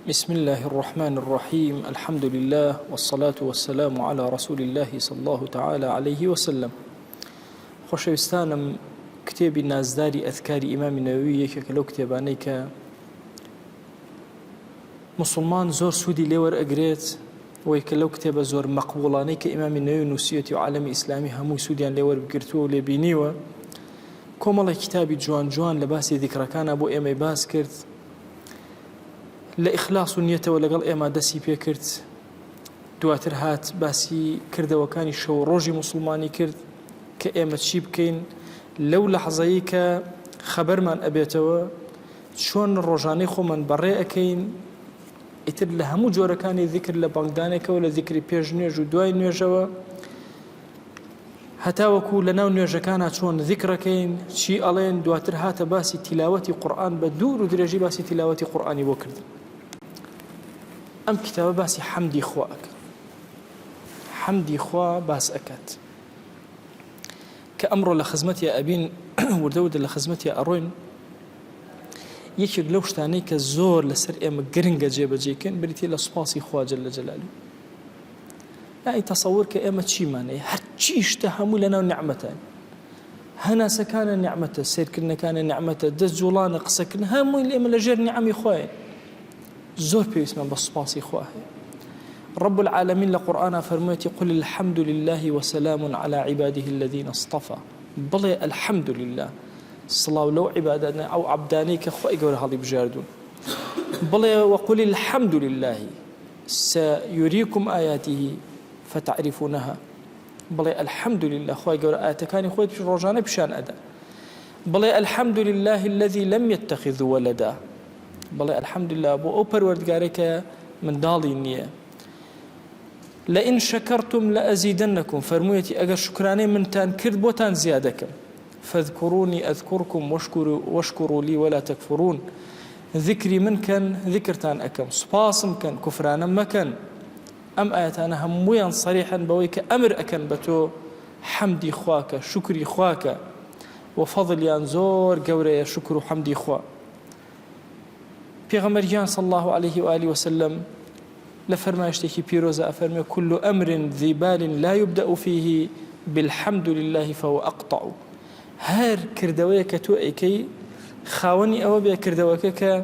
بسم الله الرحمن الرحيم الحمد لله والصلاة والسلام على رسول الله صلى الله تعالى عليه وسلم. خۆشەویستانم کتێبی نازداری ئەذکاری ئیمامی نەوەوی یەکێکە لەو کتێبانەی کە مسلمان زۆر سوودی لێوەرئەگرێت و یەکە لەو کتێبە زۆر مەقبوڵانەی کە ئیمامی نەوەوی نووسیەتی و عالەمی ئیسلامی هەمووی سوودیان لێوەربگرتووە و لێبینیوە. کۆمەڵی کتابی جوان جوان لە باسی ذیکرەکانە بۆ ئێمەی باس کرد، لە ئیخلاص و نیەتەوە لەگەڵ ئێمە دەستی پێ کرد. دواتر هات باسی کردەوەکانی شەو ڕۆژی مسلمانی کرد کە ئێمە چی بکەین لەو لەحظەیە کە خەبەرمان ئەبێتەوە، چۆن ڕۆژانەی خۆمان بەڕێ ئەەکەین ئیتر لە هەموو جۆرەکانی ذیکر لە بانگدانێکەوە، لە ذیکری پێش نوێژ و دوای نوێژەوە، هەتاوەکو لە ناو نوێژەکانە چۆن ذیکرەکەین، چی ئەڵێن. دواتر هاتە باسی تیلاوەتی قورئان بە دوور و درێژی باسی تیلاوەتی قورئانی بۆ کردن. ئەم کتابە باسی حەمدی خوا ئەکات، حەمدی خوا باس ئەکات کە ئەمڕۆ لە خزمەتی ئەبین وردە لە خزمەتی ئەڕۆین. یەکێک لەو شتانەی کە زۆر لەسەر ئێمە گرنگە جێبەجێکن بریتێ لە سوپاسی خوا جەل جەلالوو. یعنی تەسەوور کە ئێمە چیمانەیە، هەرچی شتە هەموو لەناو نیعمەتان، هەناسەکانە نیعمەتە، سیرکردنەکانە نیعمەتە، دەست جوڵانە، قسەکردن، هەمووی ئێمە لەژێر نیعەمی خوایە. زۆر پێویستمان بە سوپاسی خوا هەیە. رب العالمين لقرآن فرميتي قل الحمد لله وسلام على عباده الذين اصطفى. بلي الحمد لله صلاة لو عبادنا أو عبداني كخوي قول هذي بجاردون. بلي وقل الحمد لله سيريكم آياته فتعرفونها. بلي الحمد لله خوي قول آياتكاني خوي رجانا بشان أدا. بلي الحمد لله الذي لم يتخذ ولدا. بلي الحمد لله أبو أوبر وردقارك من دالي النية. لئن شكرتم لأزيدنكم. فرمويتي أجر شكراني من تان كرد بوتان زيادكم. فاذكروني أذكركم واشكروا لي ولا تكفرون. ذكري من كان ذكرتان أكم، سباسم كان، كفرانا ما كان. أم آياتنا همويا صريحا بويك أمر أكن بتو حمدي خواك، شكري خواك، وفضل ينزور قوري شكر حمدي خوا. پیغمبر صلى الله عليه وآله وسلم لفرماشتكي بيروزا أفرمي كل أمر ذي بال لا يبدأ فيه بالحمد لله فهو أقطع. هر كردويك توئكي خاوني أو بيا كردويك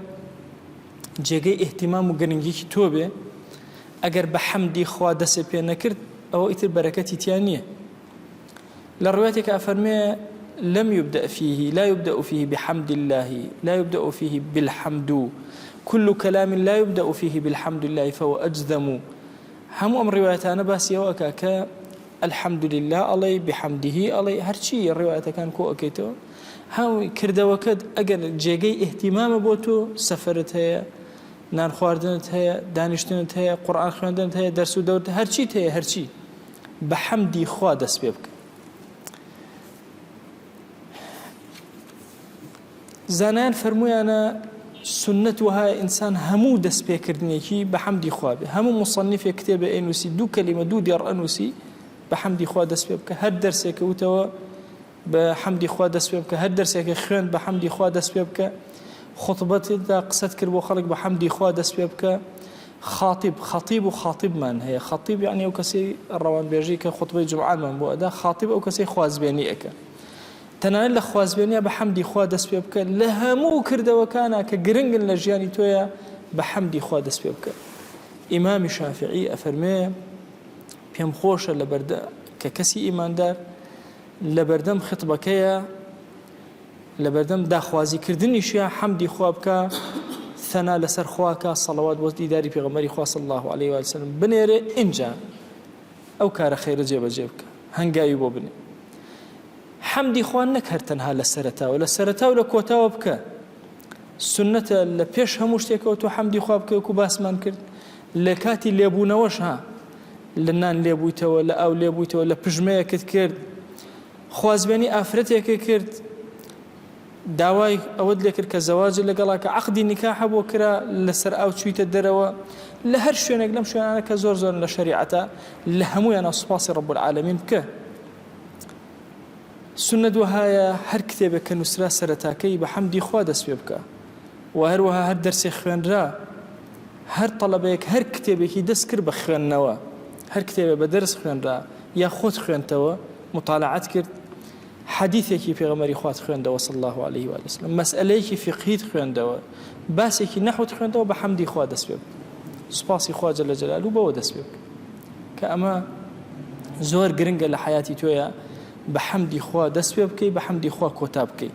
جيجي اهتمام وقرنجيك توبي أجر بحمدي خوا دس بينا كرد أو إتر بركتي تيانية. للروايتك أفرمي لم يبدأ فيه، لا يبدأ فيه بحمد الله، لا يبدأ فيه بالحمد. كل كلام لا يبدأ فيه بالحمد لله فهو أجذم. هم أمر روايتنا بس يوكاك الحمد لله علي بحمده علي هرشي الرواية كان كو أكيتو هم كردا وكد أجر جيجي اهتمام بوتو سفرت هي نان خواردنت هي دانشتنت هي قرآن خواندنت هي درس ودورت هرشي هي هرشي بحمدي خوا دس بيبك. زانان فرموي أنا سنتها إنسان همو دس بيكردنيكي بحمدي خواب. همو مصنف كتاب أنوسي دو كلمة دو ديار أنوسي بحمدي خواب دس بيبك. هر درسك وتوا بحمدي خواب دس بيبك، هر درسك خوان بحمدي خواب دس بيبك، خطبتي دا قصت كربو خلق بحمدي خواب دس بيبك. خطيب وخاطب من هي خطيب يعني أو كسي الروان بيجيك خطبة جمعة من بوأدا، خاطب أو كسي خوازبيني أكا تنال لخوازبينيا بحمدي خوا دەست پێ بکە. لە هەموو کردەوەکانە کە گرنگن لە ژیانی تۆیە بەحەمدی خوا دەست پێ بکە. ئیمامی شافعی ئەفەرمێ پێم خۆشە لە بەردە کە کەسی ئیماندار لە بەردەم ختبەکەیە، لە بەردەم داخوازیکردنیشیە حەمدی خوا بکە، ثەنا لەسەر خواکە، سەڵەوات بۆ دیداری پێغەمبەری خوا صلی الله عليه وسلم بنێرێ ئینجا ئەو کارە خەیرە جێبەجێ بکە، هەنگاوی بۆ بنێ. حمدي خوان نەک هەر تەنها لە سەرەتاوە، لە سەرەتا و لە کۆتاوە بکە. سنەتە لە پێش هەموو شتێکەوە تۆ حەمدی خوا بکە وەکو باسمان کرد. لە کاتی لێبوونەوەش ها لە نان لێبوویتەوە، لە ئاو لێبوویتەوە، لە پژمەیەکت کرد، خوازبێنی ئافرەتێکە کرد، داوای ئەوەت لێ کرد کە زەواجت لەگەڵا کە عەقدی نیکاحە بۆ کرا، لەسەر ئاو چوویتە دەرەوە. لە هەر شوێنێک لەم شوێنانە کە زۆر زۆر لە شەریعەتە لە هەموویانە سوپاسی رب العالمین بکە. سنة وهايا هر كتابة كنسرا سرتاكي بحمدي خوا دەست پێ بکە. و هەروەها هەر دەرسێ خوێنرا هەر تەڵەبەیەک هەر کتێبێکی دەست کرد بە خوێندنەوە، هەر کتێبێ بە دەرس خوێنرا یا خۆت خوێنتەوە مطالعات کرد، حەدیثێکی پێغەمبەری خوات خوێندەوە صلی الله عليه و سلم، مەسئلەیەکی فقهیت خوێندەوە، باسێکی نەحوت خوێندەوە، بە حەمدی خوا دەست پێ بکە، سوپاسی خوا جەل جەلالوو بەوە دەست پێ بکە کە ئەمە زۆر گرنگە لە حیاتی تۆیە بە حەمدی خوا دەست پێ بکەی، بە حەمدی خوا کۆتا بکەی.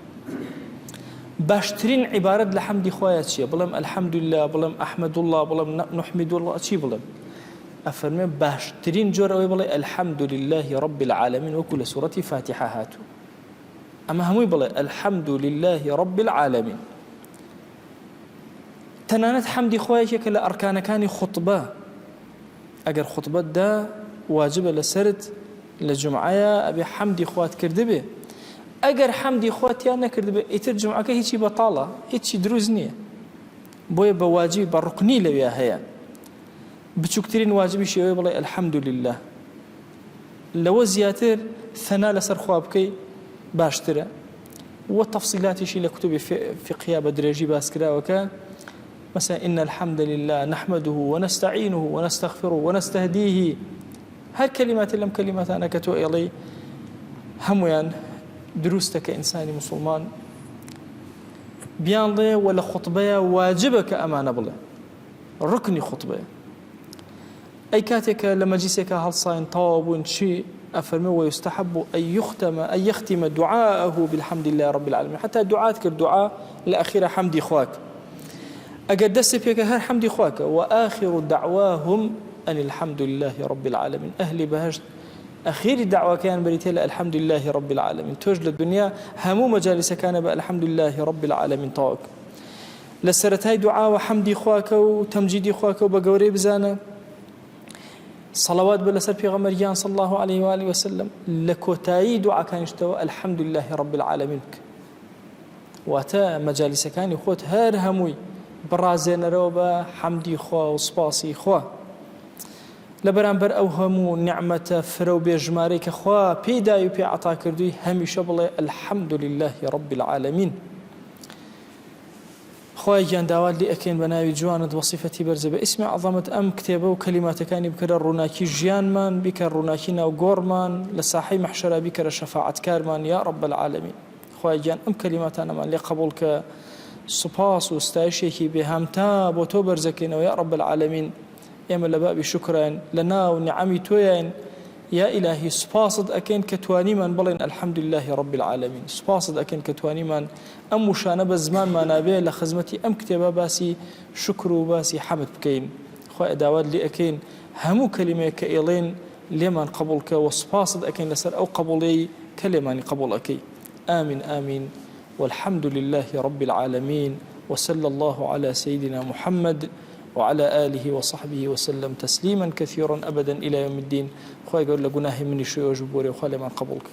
باشترین عیبارەت لە حەمدی خوایە چییە؟ بڵێم ئەلحەمدولله، بڵێم ئەحمەدوڵڵا، بڵێم نحمیدوڵڵا، چی بڵێم؟ ئەفەرمێ باشترین جۆر ئەوەی بڵێ الحەمدولله رب العالمین، وەکو لە سوورەتی فاتحە هاتوو. ئەمە هەمووی بڵێ الحەمدولله رب العالمین. تەنانەت حەمدی خوایەکێکە لە ئەرکانەکانی خوتبە، ئەگەر خوتبەتدا واجبە لەسرت لە جومعەیە ئەبێ حەمدی خوات کردبێ، ئەگەر حەمدی خواتیان نەکردبێ ئیتر جومعەکە هیچی بەتاڵە، هیچی دروست نییە. بۆیە بە واجب بە ڕوکنی لەوێ هەیە. بچووکترین واجبی شێوەیە بڵێ الحەمدولله، لەوە زیاتر ثەنا لەسەر خوا بکەی باشترە. وە تەفسیلاتیشی لە کتوبی فقهیا بە درێژی باس کراوەکە، مثلا إن الحمد لله نحمده ونستعينه ونستغفره ونستهديه، هەر کەلیمات لەم کەلیماتانە کە تۆ ئێڵێی هەمویان دروستە کە ئینسانی مسلمان بیان بڵێ، و لە خوتبەیە واجبە کە ئەمانە بڵێ، ڕکنی خوتبەیە. ئەی کاتێکە لە مەجلیسێکە هەڵساین تەواو بوون چی ئەفەرمێ ويستحب أن يختم دعاءه بالحمد لله رب العالمين، حتى دعات کرد دعا لە ئەخیرە حەمدی خواک، ئەگەر دەستی پێکە هەر حەمدی خواکە. وآخر دعواهم أن الحمد لله رب العالمين، أهل بهشت أخير دعوة كان بريتها الحمد لله رب العالمين. توجد الدنيا همو مجالس كان بالحمد لله رب العالمين طاق لسرتاي دعاء وحمدي خواك وتمجيدي خواك وبقوري بزانا صلوات بلسر پیغمبریان صلى الله عليه وآله وسلم لكوتاي دعاء كان يشتوى الحمد لله رب العالمين. واتا مجالس كان يخوت هر هموي برازين روبا حمدي خوا وصباصي خوا لبرانبر ئەو هەموو نیعمەتە فرە و بێژمارەی کە خوا پێدای و پێ عەتا کردووی هەمیشە بڵێ الحەمد لله رب العالمین. خوای گیان داوات لێ ئەکەین بە ناوی جوانت وەصیفەتی بەرزە بە ئیسمی عەظەمەت ئەم کتێبە و کەلیماتەکانی بکەرە ڕووناکی ژیانمان، بیکە ڕووناکی ناو گۆڕمان، لە ساحەی مەحشەرا بیکەرە شەفاعەتکارمان یا رب العالمین. خوای گیان ئەم کەلیماتانەمان لێ قبوڵ کە سوپاس و ستایشێکی بێهەمتا بۆ تۆ بەرزەکەینەوە یا رب العالمین. ئێمە لە بابی شکران لە ناو نیعەمی تۆیان یا ئیلاهی سوپاست ئەکەین کە توانیمان بڵێن الحەمد لله رب العالمین، سوپاست ئەکەین کە توانیمان ئەم وشانە بە زمانمان نابێ لە خزمەتی ئەم کتێبە باسی شکر و باسی حەمد بکەین. خوای داوات لێ ئەکەین هەموو کەلیمەیە کە ئێڵێن لێمان قبوڵ کە و سوپاست ئەکەین لەسەر ئەو قبوڵەی کە لێمانی قبوڵ ئەکەی. آمین آمین والحمد لله رب العالمين وصلى الله على سيدنا محمد وعلى آله وصحبه وسلم تسليما كثيرا أبدا إلى يوم الدين. خواه يقول لقناه مني شوي وجبوري وخالي ما قبولك.